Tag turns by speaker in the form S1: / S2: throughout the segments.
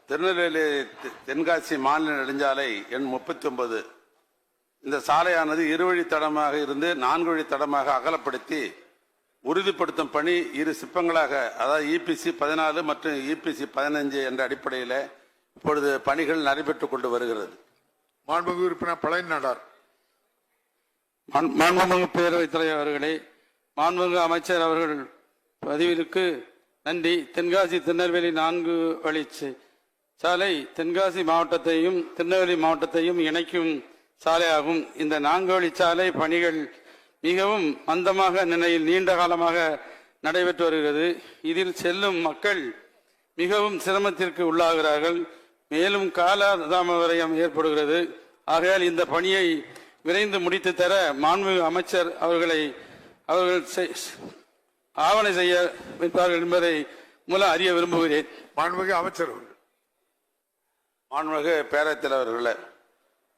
S1: திருநெல்வேலி தென்காசி மாநில நெடுஞ்சாலை எண் 39 இந்த சாலையானது இருவழி தடமாக இருந்து 4 வழி தடமாக அகலப்படுத்தி உறுதிப்படுத்தும் பணி இரு சிப்பங்களாக, அதாவது EPC 14 மற்றும் EPC 15 என்ற அடிப்படையில் இப்பொழுது பணிகள் நடைபெற்றுக் கொண்டு வருகிறது.
S2: மாண்புமிகு உறுப்பினர் பழனிநாடார்.
S3: மாண்புமிகு பேரவைத் தலைவர் அவர்களே, மாண்புமிகு அமைச்சர் அவர்கள் பதிவிற்கு நன்றி. தென்காசி திருநெல்வேலி 4 வழி சாலை தென்காசி மாவட்டத்தையும் திருநெல்வேலி மாவட்டத்தையும் இணைக்கும் சாலையாகும். இந்த 4 வழி சாலை பணிகள் மிகவும் மந்தமாக நிலையில் நீண்ட காலமாக நடைபெற்று வருகிறது. இதில் செல்லும் மக்கள் மிகவும் சிரமத்திற்கு உள்ளாகிறார்கள். மேலும் காலதாமதம் ஏற்படுகிறது. ஆகையால் இந்த பணியை விரைந்து முடித்து தர மாண்புமிகு அமைச்சர் அவர்கள் ஆவணை செய்ய வைப்பார்கள் என்பதை மூலம் அறிய விரும்புகிறேன்.
S2: மாண்புமிகு அமைச்சர்.
S1: மாண்புமிகு பேரவைத் தலைவர்களே,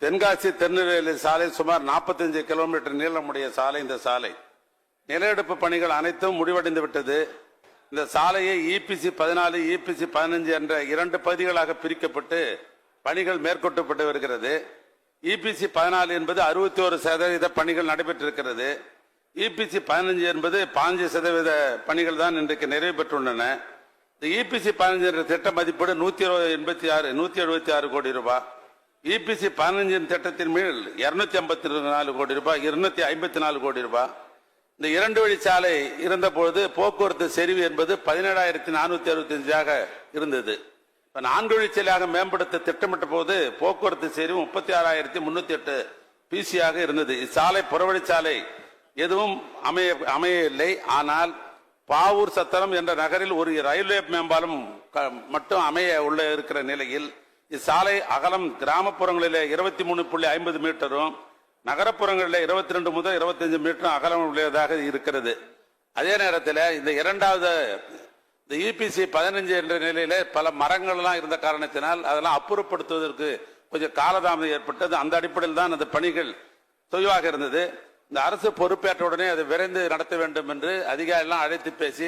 S1: தென்காசி திருநெல்வேலி சாலை சுமார் 45 கிலோமீட்டர் நீளமுடைய சாலை. இந்த சாலை நிலஎடுப்பு பணிகள் அனைத்தும் முடிவடைந்து விட்டது. இந்த சாலையை EPC 14 EPC 15 என்ற 2 பகுதிகளாக பிரிக்கப்பட்டு பணிகள் மேற்கொள்ளப்பட்டு வருகிறது. EPC 14 என்பது 61% பணிகள் நடைபெற்றிருக்கிறது. EPC 15 என்பது 5% பணிகள் தான் இன்றைக்கு நிறைவு பெற்றுள்ளன. இந்த EPC 15 என்ற திட்ட மதிப்பீடு 176 கோடி ரூபாய். EPC 15 திட்டத்தின் மேல் 254 கோடி ரூபாய், 254 கோடி ரூபாய். இந்த 2 வழி சாலை இருந்த பொழுது போக்குவரத்து செறிவு என்பது 17,465 இருந்தது. 4 வழி சாலையாக மேம்படுத்த திட்டமிட்ட போது போக்குவரத்து செறிவு 36,308 PC இருந்தது. இச்சாலை புறவழிச்சாலை எதுவும் அமையவில்லை. ஆனால் பாவூர் சத்திரம் என்ற நகரில் ஒரு ரயில்வே மேம்பாலம் மட்டும் அமைய உள்ள இருக்கிற நிலையில் இச்சாலை அகலம் கிராமப்புறங்களில் 23.50 மீட்டரும் நகரப்புறங்களில் 22 முதல் 25 மீட்டரும் அகலம் உள்ளதாக இருக்கிறது. அதே நேரத்தில் இந்த இரண்டாவது EPC 15 என்ற நிலையில பல மரங்கள்லாம் இருந்த காரணத்தினால் அதெல்லாம் அப்புறப்படுத்துவதற்கு கொஞ்சம் காலதாமதம் ஏற்பட்டது. அந்த அடிப்படையில் தான் அந்த பணிகள் தொய்வாக இருந்தது. இந்த அரசு பொறுப்பேற்ற உடனே அதை விரைந்து நடத்த வேண்டும் என்று அதிகாரிகள் அழைத்து பேசி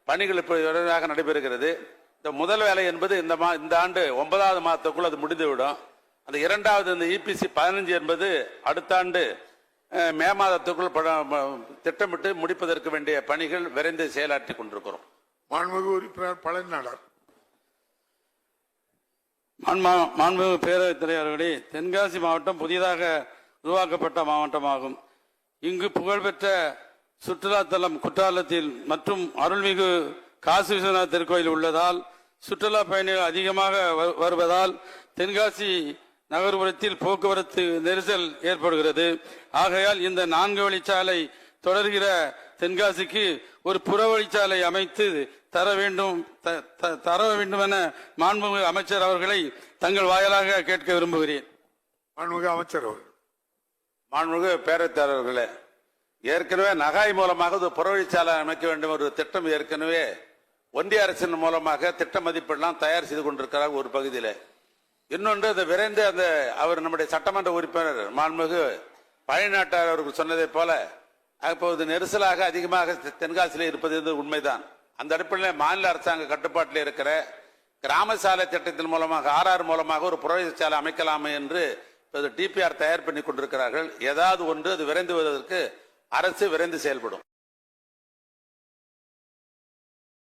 S1: பணிகள் இப்போ விரைவாக நடைபெறுகிறது. இந்த முதல் வேலை என்பது இந்த ஆண்டு 9வது மாதத்துக்குள் அது முடிந்துவிடும். அந்த இரண்டாவது இந்த EPC 15 என்பது அடுத்த ஆண்டு மே மாதத்துக்குள் திட்டமிட்டு முடிப்பதற்கு வேண்டிய பணிகள் விரைந்து செயலாற்றி கொண்டிருக்கிறோம்.
S2: மாண்புமிகு உறுப்பினர் பழனிநாடார்.
S3: மாண்புமிகு பேரவைத் தலைவர்களே, தென்காசி மாவட்டம் புதிதாக உருவாக்கப்பட்ட மாவட்டமாகும். இங்கு புகழ்பெற்ற சுற்றுலாத்தலம் குற்றாலத்தில் மற்றும் அருள்மிகு காசி விஸ்வநாதர் திருக்கோயில் உள்ளதால் சுற்றுலா பயணிகள் அதிகமாக வருவதால் தென்காசி நகர்ப்புறத்தில் போக்குவரத்து நெரிசல் ஏற்படுகிறது. ஆகையால் இந்த 4 வழிச்சாலை தொடர்கிற தென்காசிக்கு ஒரு புறவழிச்சாலை அமைத்து தர வேண்டும் என மாண்புமிகு அமைச்சர் அவர்களை தங்கள் வாயிலாக கேட்க விரும்புகிறேன்.
S2: மாண்புமிகு அமைச்சர்.
S1: மாண்புமிகு பேரவைத் தலைவர்களே, ஏற்கனவே நகாய் மூலமாக ஒரு புறவழிச்சாலை அமைக்க வேண்டும் ஒரு திட்டம் ஏற்கனவே ஒன்றிய அரசின் மூலமாக திட்ட மதிப்பெல்லாம் தயார் செய்து கொண்டிருக்கிறார் ஒரு பகுதியில். இன்னொன்று அதை விரைந்து அவர் நம்முடைய சட்டமன்ற உறுப்பினர் மாண்புமிகு பழனிநாட்டார் அவர்கள் சொன்னதை போல அப்போது நெரிசலாக அதிகமாக தென்காசியில் இருப்பது உண்மைதான். அந்த அடிப்படையில் மாநில அரசாங்க கட்டுப்பாட்டில் இருக்கிற கிராம சாலை திட்டத்தின் மூலமாக RR மூலமாக ஒரு புறவழிச்சாலை அமைக்கலாமே என்று DPR தயார் பண்ணி கொண்டிருக்கிறார்கள். ஏதாவது ஒன்று அது விரைந்து வருவதற்கு அரசு விரைந்து செயல்படும்.